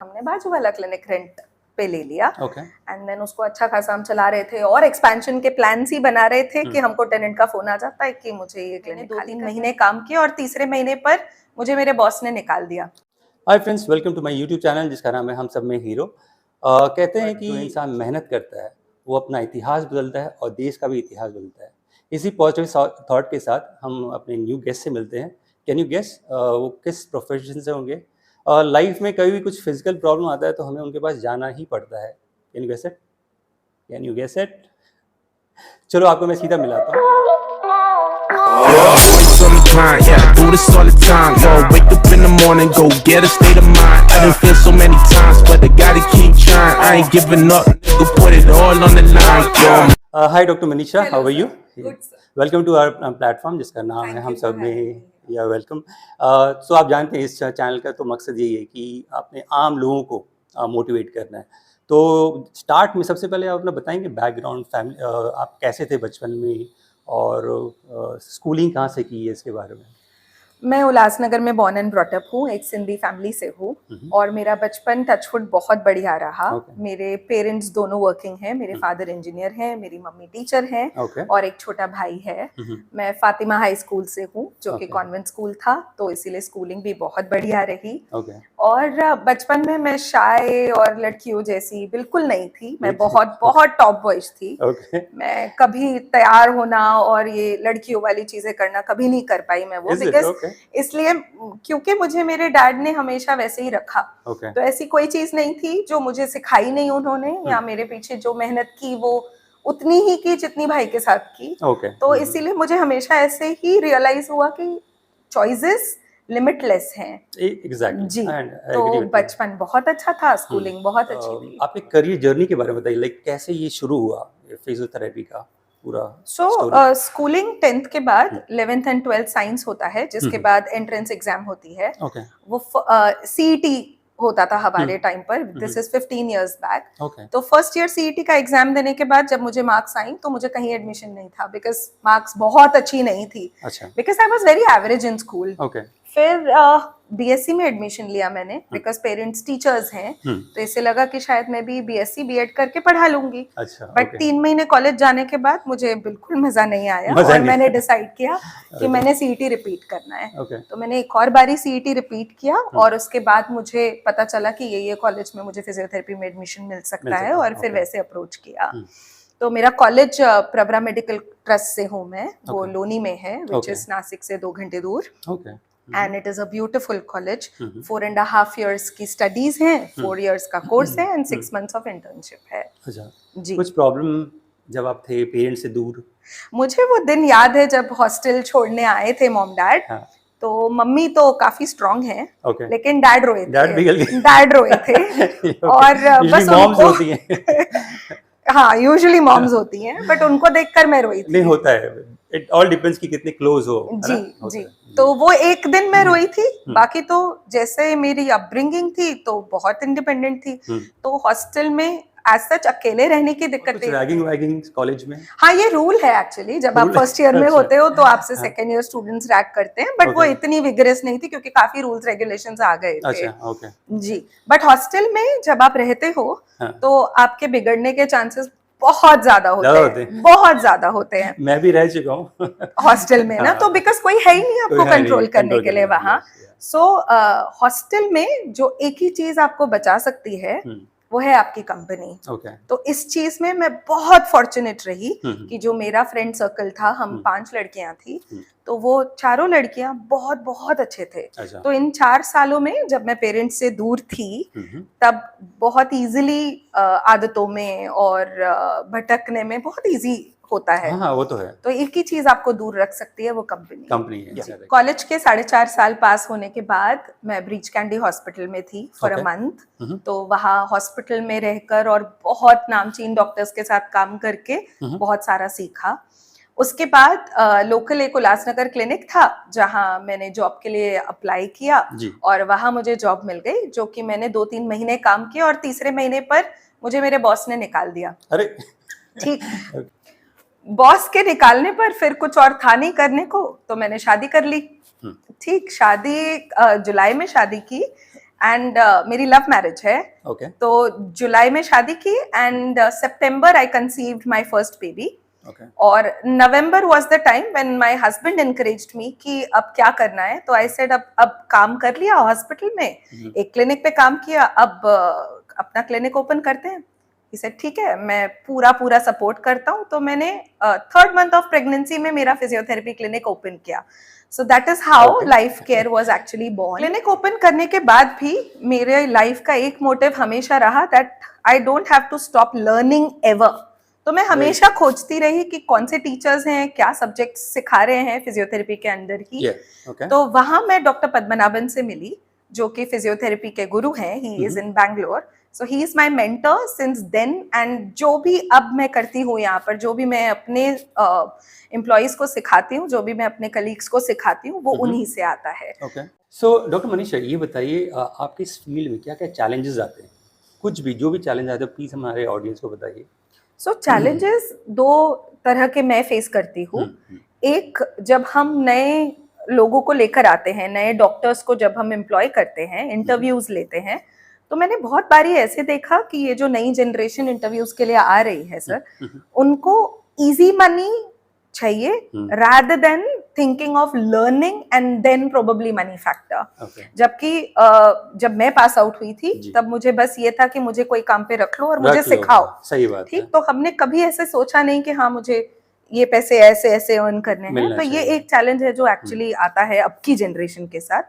हमने बाजू वाला क्लिनिक रेंट पे ले लिया एंड देन उसको अच्छा खासा हम चला रहे थे और एक्सपेंशन के प्लान्स ही बना रहे थे कि हमको टेनेंट का फोन आ जाता है कि मुझे ये क्लिनिक 2-3 महीने काम किया और तीसरे महीने पर मुझे मेरे बॉस ने निकाल दिया। Hi friends, welcome to my YouTube channel जिसका नाम है हम सब में हीरो। कहते हैं कि जो इंसान मेहनत करता है वो अपना इतिहास बदलता है और देश का भी इतिहास बदलता है। इसी पॉजिटिव थॉट के साथ हम अपने न्यू गेस्ट से मिलते हैं। कैन यू गेस वो किस प्रोफेशन से होंगे? लाइफ में कभी भी कुछ फिजिकल प्रॉब्लम आता है तो हमें उनके पास जाना ही पड़ता है। Can you guess it? Can you guess it? चलो आपको मैं सीधा मिलाता हूँ। Yeah, I do this all the time. Go wake up in the morning, go get a state of mind. I done feel so many times, but I gotta keep trying. I ain't giving up, nigga, put it all on the line. Hi Dr. Manisha, how are you? Good sir. Welcome to our platform जिसका नाम है हम सब में। या welcome. सो आप जानते हैं इस चैनल का तो मकसद यही है कि आपने आम लोगों को मोटिवेट करना है। तो स्टार्ट में सबसे पहले आप अपना बताएंगे बैकग्राउंड, फैमिली, आप कैसे थे बचपन में और स्कूलिंग कहाँ से की है, इसके बारे में। मैं उल्लासनगर में बॉर्न एंड ब्रॉट अप हूँ, एक सिंधी फैमिली से हूँ और मेरा बचपन टचवुड बहुत बढ़िया रहा। मेरे पेरेंट्स दोनों वर्किंग हैं, मेरे फादर इंजीनियर हैं, मेरी मम्मी टीचर हैं और एक छोटा भाई है। मैं फातिमा हाई स्कूल से हूँ जो कि कॉन्वेंट स्कूल था, तो इसीलिए स्कूलिंग भी बहुत बढ़िया रही। और बचपन में मैं शाय और लड़कियों जैसी बिल्कुल नहीं थी, मैं बहुत बहुत टॉप बॉयज थी। मैं कभी तैयार होना और ये लड़कियों वाली चीजें करना कभी नहीं कर पाई मैं वो, बिकॉज इसलिए क्योंकि मुझे मेरे डैड ने हमेशा वैसे ही रखा। तो ऐसी कोई चीज नहीं थी जो मुझे सिखाई नहीं उन्होंने, या मेरे पीछे जो मेहनत की वो उतनी ही की जितनी भाई के साथ की। तो इसीलिए मुझे हमेशा ऐसे ही रियलाइज हुआ कि चॉइसेस लिमिटलेस हैं। जी, तो बचपन बहुत अच्छा था, स्कूलिंग बहुत अच्छी थी। आपके करियर जर्नी के बारे में बताइए, लाइक कैसे ये शुरू हुआ फिजियोथेरेपी का पूरा? स्कूलिंग 10th के बाद 11th एंड 12th साइंस होता है, जिसके बाद एंट्रेंस एग्जाम होती है। वो सीईटी होता था हमारे टाइम पर, दिस इज 15 years बैक। तो फर्स्ट ईयर सीईटी का एग्जाम देने के बाद जब मुझे मार्क्स आई तो मुझे कहीं एडमिशन नहीं था, बिकॉज मार्क्स बहुत अच्छी नहीं थी, because I was very average in school. फिर बीएससी में एडमिशन लिया मैंने, बिकॉज पेरेंट्स टीचर्स हैं, तो इससे लगा कि शायद मैं भी बीएससी बीएड करके पढ़ा लूंगी। बट 3 महीने कॉलेज जाने के बाद मुझे बिल्कुल मजा नहीं आया और मैंने डिसाइड किया कि मैंने सीईटी रिपीट करना है। तो मैंने एक और बारी सीईटी रिपीट किया और उसके बाद मुझे पता चला कि ये कॉलेज में मुझे फिजियोथेरेपी में एडमिशन मिल सकता है और फिर वैसे अप्रोच किया। तो मेरा कॉलेज प्रवरा मेडिकल ट्रस्ट से हूँ मैं, वो लोनी में है, विच इज नासिक से 2 घंटे दूर। And it is a beautiful college. 4.5 years की स्टडीज हैं, 4 years का कोर्स है एंड 6 months of internship है। जी। कुछ प्रॉब्लम जब आप थे पेरेंट्स से दूर? मुझे वो दिन याद है जब हॉस्टल छोड़ने आए थे मॉम डैड। तो मम्मी तो काफी स्ट्रॉन्ग है, लेकिन डैड रोए थे। डैड रोए थे और बस उनको हाँ, यूजुअली मॉम्स होती हैं, बट उनको देखकर मैं रोई थी। नहीं, होता है, इट ऑल डिपेंड्स कि कितने क्लोज हो। जी। तो वो एक दिन मैं रोई थी, बाकी तो जैसे मेरी अपब्रिंगिंग थी तो बहुत इंडिपेंडेंट थी। तो हॉस्टल में एज सच अकेले रहने की दिक्कत है। रैगिंग कॉलेज में? हाँ, ये रूल है एक्चुअली, जब आप फर्स्ट ईयर में होते हो तो आपसे सेकेंड ईयर स्टूडेंट्स रैग करते हैं, बट वो इतनी विगरस नहीं थी क्योंकि काफी रूल्स रेगुलेशंस आ गए थे। जी, बट हॉस्टल में जब आप रहते हो तो आपके बिगड़ने के चांसेस बहुत ज्यादा होते हैं, बहुत ज्यादा होते हैं। मैं भी रह चुका हूँ हॉस्टल में ना, तो बिकॉज कोई है ही नहीं आपको कंट्रोल करने के लिए वहाँ। सो हॉस्टल में जो एक ही चीज आपको बचा सकती है वो है आपकी कंपनी। तो इस चीज में मैं बहुत फॉर्चुनेट रही कि जो मेरा फ्रेंड सर्कल था, हम 5 लड़कियां थी, तो वो चारों लड़कियां बहुत बहुत अच्छे थे। तो इन 4 सालों में जब मैं पेरेंट्स से दूर थी तब बहुत इजीली आदतों में और भटकने में बहुत इजी होता है। हाँ, वो तो है। तो एक ही चीज आपको दूर रख सकती है, वो कंपनी है। कॉलेज के 4.5 साल पास होने के बाद मैं ब्रीच कैंडी हॉस्पिटल में थी फॉर अ मंथ। तो वहाँ हॉस्पिटल में रहकर और बहुत नामचीन डॉक्टर्स के साथ काम करके बहुत सारा सीखा। उसके बाद लोकल एक उल्लासनगर क्लिनिक था जहाँ मैंने जॉब के लिए अप्लाई किया और वहाँ मुझे जॉब मिल गई, जो कि मैंने 2-3 महीने काम किया और तीसरे महीने पर मुझे मेरे बॉस ने निकाल दिया। अरे ठीक, बॉस के निकालने पर फिर कुछ और था नहीं करने को, तो मैंने शादी कर ली। ठीक, शादी जुलाई में शादी की एंड मेरी लव मैरिज है. Okay. तो जुलाई में शादी की and September I conceived my first baby. Okay. और November was the time when my husband encouraged me कि अब क्या करना है. तो आई सेड अब काम कर लिया हॉस्पिटल में, एक क्लिनिक पे काम किया, अब अपना क्लिनिक ओपन करते हैं. He said, ठीक है, मैं पूरा सपोर्ट करता हूँ. तो मैंने 3rd मंथ ऑफ प्रेगनेंसी में मेरा फिजियोथेरेपी क्लिनिक ओपन किया. So that is how life care was actually born. Clinic open करने के बाद भी मेरे लाइफ का एक मोटिव हमेशा रहा that I don't have to stop learning ever. तो मैं हमेशा खोजती रही कि कौन से टीचर्स हैं, क्या सब्जेक्ट सिखा रहे हैं फिजियोथेरेपी के अंदर ही. Okay. तो वहां मैं डॉक्टर पद्मनाभन से मिली, जो कि फिजियोथेरेपी के गुरु हैं. He is in Bangalore. So he is my mentor since then. And जो भी अब मैं करती हूँ यहाँ पर, जो भी मैं अपने एम्प्लॉइज को सिखाती हूँ, जो भी मैं अपने कलीग्स को सिखाती हूँ, वो उन्हीं से आता है. ओके. सो डॉक्टर मनीषा, ये बताइए आपके इस फील्ड में क्या क्या चैलेंजेस आते हैं? कुछ भी, जो भी चैलेंज आते हैं प्लीज हमारे ऑडियंस को बताइए. सो चैलेंजेस 2 तरह के मैं फेस करती हूँ. एक, जब हम नए लोगों को लेकर आते हैं, नए डॉक्टर्स को जब हम एम्प्लॉय करते हैं, इंटरव्यूज लेते हैं, तो मैंने बहुत बारी ऐसे देखा कि ये जो नई जनरेशन इंटरव्यूज के लिए आ रही है सर, उनको इजी मनी चाहिए rather than thinking of learning and then probably money factor. Okay. जबकि जब मैं पास आउट हुई थी तब मुझे बस ये था कि मुझे कोई काम पे रख लो और मुझे सिखाओ. सही बात. ठीक. तो हमने कभी ऐसे सोचा नहीं कि हाँ मुझे ये पैसे ऐसे ऐसे अर्न करने हैं. तो ये एक चैलेंज है जो एक्चुअली आता है अब की जनरेशन के साथ.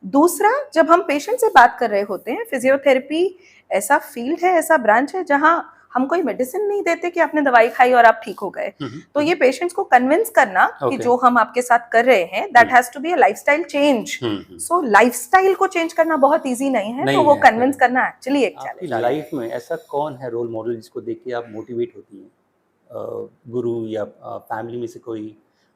दूसरा, जब हम पेशेंट से बात कर रहे होते हैं, फिजियोथेरेपी ऐसा फील्ड है, ऐसा ब्रांच है जहाँ हम कोई मेडिसिन नहीं देते कि आपने दवाई खाई और आप ठीक हो गए. तो ये पेशेंट्स को कन्विंस करना कि जो हम आपके साथ कर रहे हैं that has to be a lifestyle change. So lifestyle को चेंज करना बहुत इजी नहीं है. तो वो कन्विंस करना एक्चुअली एक चैलेंज है. लाइफ में ऐसा कौन है रोल मॉडल जिसको देख के आप मोटिवेट होती हैं? गुरु या फैमिली में से कोई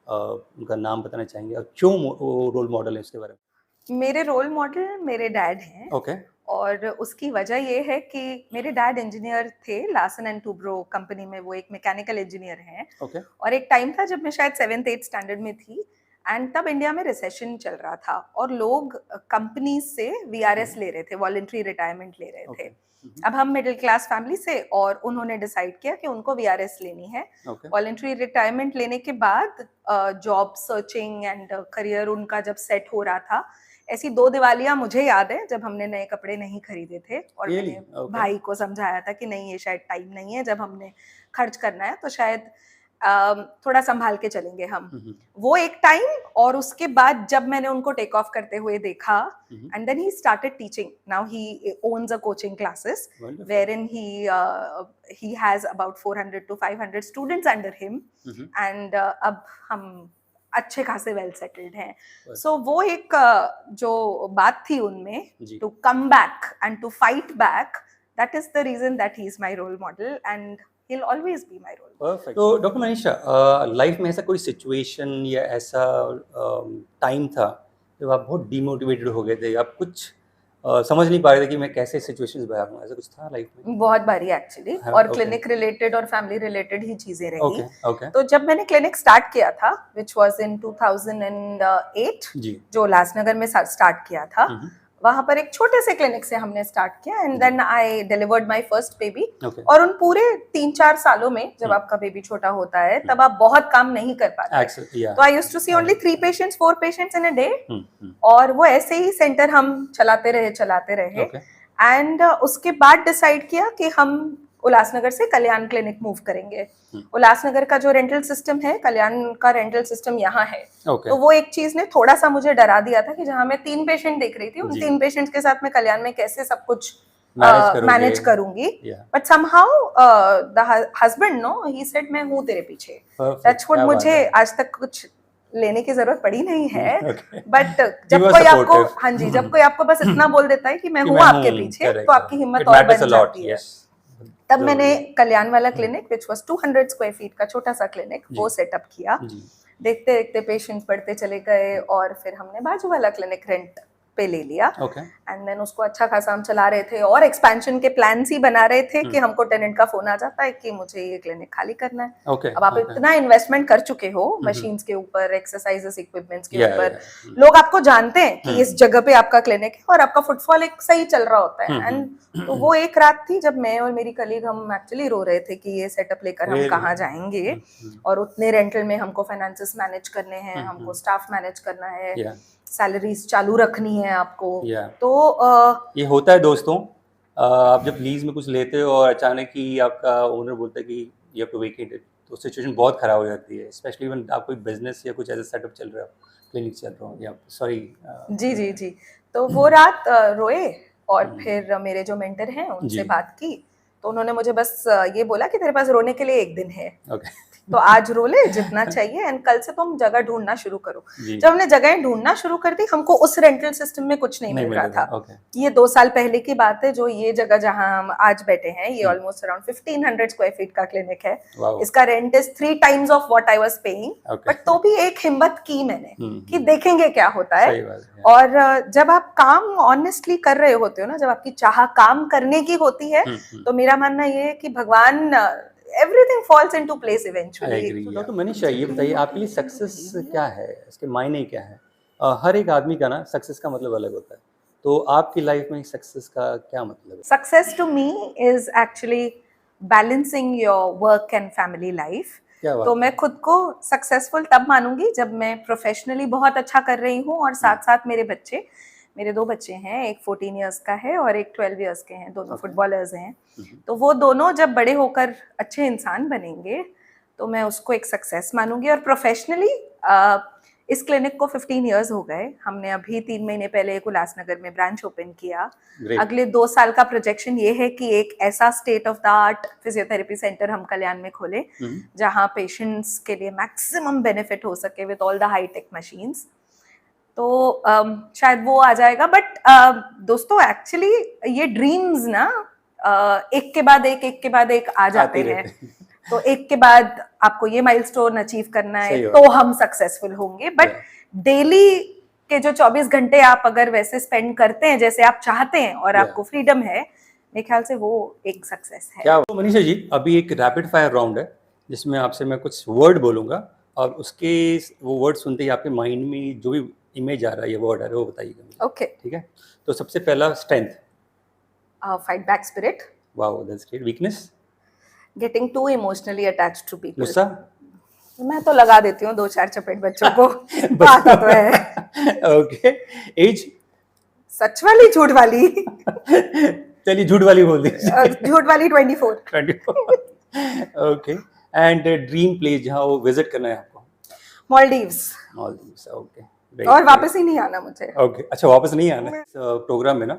उनका नाम बताना चाहेंगे और क्यों वो रोल मॉडल है, उसके बारे में? मेरे रोल मॉडल मेरे डैड हैं. ओके. और उसकी वजह ये है कि मेरे डैड इंजीनियर थे, लार्सन एंड टूब्रो कंपनी में, वो एक मैकेनिकल इंजीनियर हैं. ओके. और एक टाइम था जब मैं शायद 7th-8th स्टैंडर्ड में थी एंड तब इंडिया में रिसेशन चल रहा था और लोग कंपनी से VRS ले रहे थे, वॉलंटरी रिटायरमेंट ले रहे थे. अब हम मिडिल क्लास फैमिली से, और उन्होंने डिसाइड किया कि उनको VRS लेनी है. वॉलंटरी रिटायरमेंट लेने के बाद जॉब सर्चिंग एंड करियर उनका जब सेट हो रहा था, ऐसी 2 दिवालियां मुझे याद है जब हमने नए कपड़े नहीं खरीदे थे और मैंने भाई को समझाया था कि नहीं, ये शायद टाइम नहीं है, जब हमने खर्च करना है तो शायद थोड़ा संभाल के चलेंगे हम. वो एक टाइम. और उसके बाद जब मैंने उनको टेक ऑफ करते हुए देखा and then he started teaching. Now he owns a coaching classes wherein he has about 400 to 500 students under him. And अब हम अच्छे खासे वेल सेटल्ड हैं. सो वो एक जो बात थी उनमें, to come back and to fight back, that is the reason that he is my role model and he'll always be my role. Perfect. तो डॉक्टर मनीषा, लाइफ में ऐसा कोई सिचुएशन या ऐसा टाइम था जब आप बहुत डिमोटिवेटेड हो गए थे, आप कुछ समझ नहीं पा रहे थे कि मैं कैसे सिचुएशंस बाहर हूँ, ऐसा कुछ था लाइफ में? बहुत बारी एक्चुअली. और क्लिनिक रिलेटेड और फैमिली रिलेटेड ही चीजें रही. तो जब मैंने क्लिनिक स्टार्ट किया था, विच वाज इन 2008, जो उल्लासनगर में स्टार्ट किया था, वहां पर एक छोटे से क्लिनिक से हमने स्टार्ट किया and then I delivered my first baby. और उन पूरे 3-4 सालों में, जब आपका बेबी छोटा होता है तब आप बहुत काम नहीं कर पाते. तो I used to see only 3 patients 4 patients in a day. और वो ऐसे ही सेंटर हम चलाते रहे. एंड उसके बाद डिसाइड किया कि हम उल्लासनगर से कल्याण क्लिनिक मूव करेंगे. उल्लासनगर का जो रेंटल सिस्टम है, कल्याण का रेंटल सिस्टम यहाँ है. तो वो एक चीज ने थोड़ा सा मुझे डरा दिया था कि जहाँ मैं 3 पेशेंट देख रही थी, उन 3 पेशेंट्स के साथ मैं कल्याण में कैसे सब कुछ मैनेज करूंगी. But somehow the husband no, he said मैं हूँ तेरे पीछे. टचवुड, मुझे आज तक कुछ लेने की जरूरत पड़ी नहीं है. बट जब कोई आपको, हाँ जी, जब कोई आपको बस इतना बोल देता है कि मैं हूँ आपके पीछे, तो आपकी हिम्मत और बन जाती है. तब मैंने कल्याण वाला clinic, which was 200 square feet का छोटा सा क्लिनिक, वो सेटअप किया. देखते देखते पेशेंट बढ़ते चले गए और फिर हमने बाजू वाला क्लिनिक रेंट पे ले लिया ओके एंड देन उसको अच्छा खासा हम चला रहे थे और एक्सपेंशन के प्लान्स ही बना रहे थे कि हमको टेनेंट का फोन आ जाता है कि मुझे ये क्लिनिक खाली करना है। ओके अब आप इतना इन्वेस्टमेंट कर चुके हो मशीन्स के ऊपर, एक्सरसाइजेस इक्विपमेंट्स के ऊपर, लोग आपको जानते हैं कि इस जगह पे आपका क्लिनिक है और आपका फुटफॉल एक सही चल रहा होता है। एंड तो वो एक रात थी जब मैं और मेरी कलीग हम एक्चुअली रो रहे थे कि ये सेटअप लेकर हम कहाँ जाएंगे और उतने रेंटल में हमको फाइनेंसेस मैनेज करने हैं, हमको स्टाफ मैनेज करना है, सैलरीज चालू रखनी है आपको। तो ये होता है दोस्तों, आप जब लीज में कुछ लेते हो और अचानक ही आपका ओनर बोलता है कि you have to vacate it, तो सिचुएशन बहुत खराब हो जाती है, स्पेशली व्हेन आप कोई बिजनेस या कुछ ऐसा सेटअप चल रहा हो, क्लिनिक चल रहा हो या सॉरी। जी जी जी, तो वो रात रोए और फिर मेरे जो मेंटर हैं उनसे बात की तो उन्होंने मुझे बस ये बोला कि तेरे पास रोने के लिए एक दिन है, तो आज रो ले जितना चाहिए एंड कल से तुम जगह ढूंढना शुरू करो। जब हमने जगह ढूंढना शुरू कर दी, हमको उस रेंटल सिस्टम में कुछ नहीं मिल रहा था। ये 2 साल पहले की बात है, जो ये जगह जहां हम आज बैठे हैं ये ऑलमोस्ट अराउंड 1500 स्क्वायर फीट का क्लिनिक है। इसका rent is 3 times of what I was paying, but तो भी एक हिम्मत की मैंने कि देखेंगे क्या होता है। और जब आप काम ऑनेस्टली कर रहे होते हो ना, जब आपकी चाह काम करने की होती है, तो मेरा मानना ये है कि भगवान everything falls into place eventually. Doctor Manisha, ये बताइए आपके लिए सक्सेस क्या है, इसके मायने क्या है? हर एक आदमी का ना सक्सेस का मतलब अलग होता है, तो आपकी लाइफ में सक्सेस का क्या मतलब है? Success to me is actually balancing your work and family life. तो मैं खुद को सक्सेसफुल तब मानूंगी जब मैं प्रोफेशनली बहुत अच्छा कर रही हूँ और साथ साथ मेरे 2 बच्चे हैं, एक 14 इयर्स का है और एक 12 इयर्स के हैं, दोनों फुटबॉलर्स हैं। तो वो दोनों जब बड़े होकर अच्छे इंसान बनेंगे तो मैं उसको एक सक्सेस मानूंगी। और प्रोफेशनली इस क्लिनिक को 15 इयर्स हो गए। हमने अभी 3 महीने पहले उल्लासनगर में ब्रांच ओपन किया। अगले 2 साल का प्रोजेक्शन ये है कि एक ऐसा state of the art physiotherapy centre हम कल्याण में खोले जहाँ पेशेंट्स के लिए मैक्सिमम बेनिफिट हो सके with all the hitech machines. तो शायद वो आ जाएगा। बट दोस्तों एक्चुअली ये ड्रीम्स ना एक के बाद एक आ जाते हैं। तो एक के बाद आपको ये माइलस्टोन अचीव करना है तो हम सक्सेसफुल होंगे। बट डेली के जो 24 घंटे आप अगर वैसे स्पेंड करते हैं जैसे आप चाहते हैं और आपको फ्रीडम है, मेरे ख्याल से वो एक सक्सेस है। क्या मनीषा जी, अभी एक रैपिड फायर राउंड है जिसमें आपसे मैं कुछ वर्ड बोलूंगा और उसके वो वर्ड सुनते ही आपके माइंड में जो भी इमेज आ रहा है, ये वर्ड आ रहा है, वो बताइएगा। ओके, ठीक है। तो सबसे पहला strength, fight back spirit. Wow, that's great. Weakness, getting to emotionally attached to people. गुस्सा, मैं तो लगा देती हूँ 2-4 चपेट बच्चों को आता तो है। ओके। एज, सच वाली झूठ वाली? चलिए झूठ वाली बोल दीजिए। झूठ वाली 24। ओके। एंड ड्रीम प्लेस जहाँ वो विजिट करना है आपको? मालदीव्स। ओके। और वापस ही नहीं आना मुझे। ओके, अच्छा वापस नहीं आना। प्रोग्राम में ना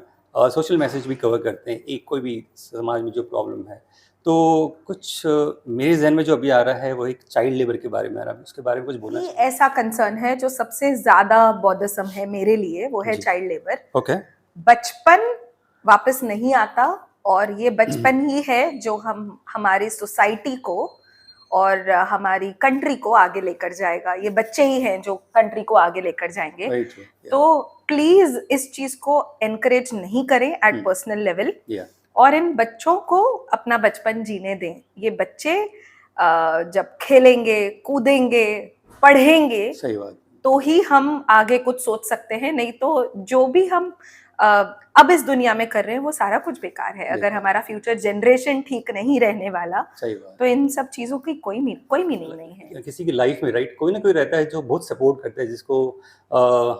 सोशल मैसेज भी कवर करते हैं, एक कोई भी समाज में जो प्रॉब्लम है, तो कुछ मेरे जहन में जो अभी आ रहा है वो एक चाइल्ड लेबर के बारे में आ रहा है, उसके बारे में कुछ बोलना चाहिए? ऐसा कंसर्न है जो सबसे ज्यादा बॉदरसम है मेरे लिए, वो है चाइल्ड लेबर। ओके। बचपन वापस नहीं आता और ये बचपन ही है जो हमारी सोसाइटी को और हमारी कंट्री को आगे लेकर जाएगा। ये बच्चे ही हैं जो कंट्री को आगे लेकर जाएंगे। तो प्लीज इस चीज को एनकरेज नहीं करें एट पर्सनल लेवल, और इन बच्चों को अपना बचपन जीने दें। ये बच्चे जब खेलेंगे, कूदेंगे, पढ़ेंगे, सही बात, तो ही हम आगे कुछ सोच सकते हैं। नहीं तो जो भी हम अब इस दुनिया में कर रहे हैं वो सारा कुछ बेकार है। अगर हमारा फ्यूचर जनरेशन ठीक नहीं रहने वाला, तो इन सब चीजों की कोई मीनिंग नहीं है किसी की लाइफ में। राइट, कोई ना कोई रहता है जो बहुत सपोर्ट करता है, जिसको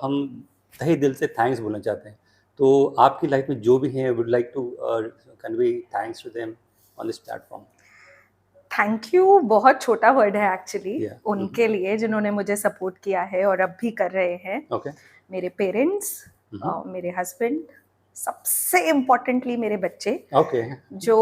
हम तहे दिल से थैंक्स बोलना चाहते हैं। तो आपकी लाइफ में जो भी है, would like to convey thanks to them on this platform. Thank you बहुत छोटा वर्ड है एक्चुअली उनके लिए जिन्होंने मुझे सपोर्ट किया है और अब भी कर रहे हैं। मेरे पेरेंट्स, मेरे हस्बैंड, सबसे इम्पोर्टेंटली मेरे बच्चे। जो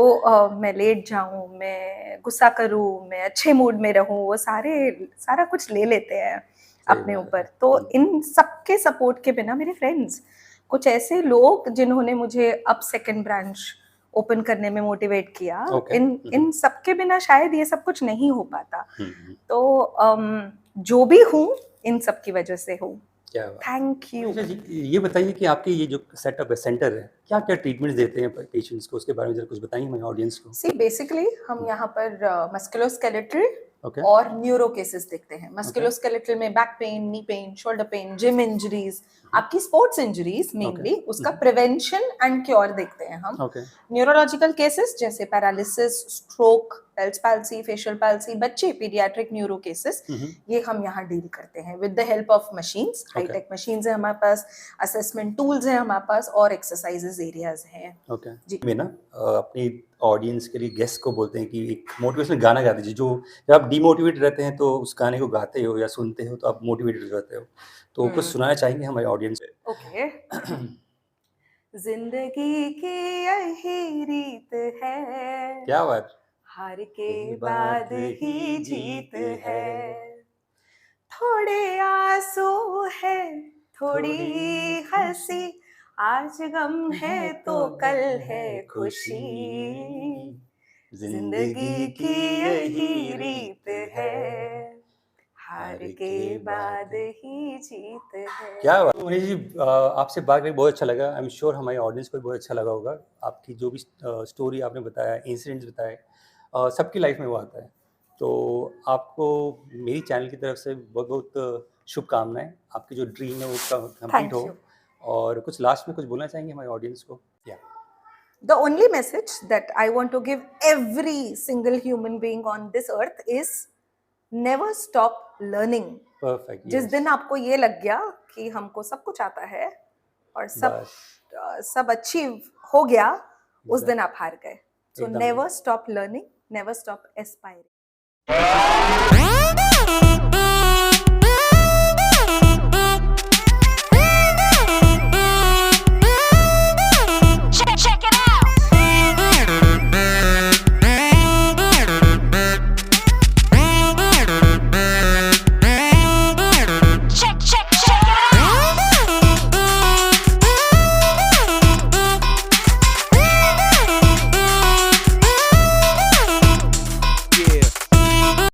मैं लेट जाऊं, मैं गुस्सा करूं, मैं अच्छे मूड में रहूं, वो सारा कुछ ले लेते हैं अपने ऊपर। तो इन सबके सपोर्ट के बिना, मेरे फ्रेंड्स, कुछ ऐसे लोग जिन्होंने मुझे अब सेकंड ब्रांच ओपन करने में मोटिवेट किया, इन सबके बिना शायद ये सब कुछ नहीं हो पाता। तो जो भी हूँ इन सब की वजह से हूँ। क्या बात। Thank you. मनीषा जी, ये बताइए कि आपके ये जो सेटअप है, सेंटर है, क्या क्या ट्रीटमेंट्स देते हैं पेशेंट्स को, उसके बारे में जरा कुछ बताइए हमारे ऑडियंस को। सी बेसिकली हम यहाँ पर मस्कुलोस्केलेटल ओके। और न्यूरो केसेस देखते हैं। मस्कुलोस्केलेटल में back pain, knee pain, shoulder pain, gym injuries, आपकी स्पोर्ट्स इंजरीज मेनली, उसका प्रिवेंशन एंड क्योर देखते हैं हम। ओके। न्यूरोलॉजिकल केसेस जैसे paralysis, stroke, Bell's palsy, facial palsy, बच्चे पीडियाट्रिक न्यूरो केसेस, ये हम यहाँ डील करते हैं with the help of machines. Hitech machines है हमारे पास, असेसमेंट टूल्स हैं हमारे पास, और एक्सरसाइजेज एरियाज हैं। ओके जी। में ना अपनी ऑडियंस के लिए गेस्ट को बोलते हैं कि एक मोटिवेशनल गाना गा दीजिए, जो जब आप डिमोटिवेट रहते हैं तो उस गाने को गाते हो या सुनते हो तो आप मोटिवेटेड हो जाते हो, तो कुछ सुनाना चाहेंगे हमारे ऑडियंस को। ओके। जिंदगी की यही रीत है, क्या बात। हार के बाद ही जीत है, थोड़े आंसू है, थोड़ी हंसी, आज गम है तो कल है खुशी, जिंदगी की यही रीत है, हार के बाद ही जीत है। क्या बात। मनीष जी, आपसे बात करके बहुत अच्छा लगा। आई एम श्योर हमारे ऑडियंस को भी बहुत अच्छा लगा होगा। आपकी जो भी स्टोरी आपने बताया, इंसिडेंट्स बताए, सबकी लाइफ में वो आता है। तो आपको मेरी चैनल की तरफ से बहुत बहुत शुभकामनाएं। आपकी जो ड्रीम है वो कंप्लीट Thank हो। you. और कुछ लास्ट में कुछ बोलना चाहेंगे हमारे ऑडियंस को? या The only message that I want to give every single human being on this earth is never stop learning. Perfect. जिस दिन आपको ये लग गया कि हमको सब कुछ आता है और सब अचीव हो गया, उस दिन आप हार गए। So एकदम। never stop learning, never stop aspiring.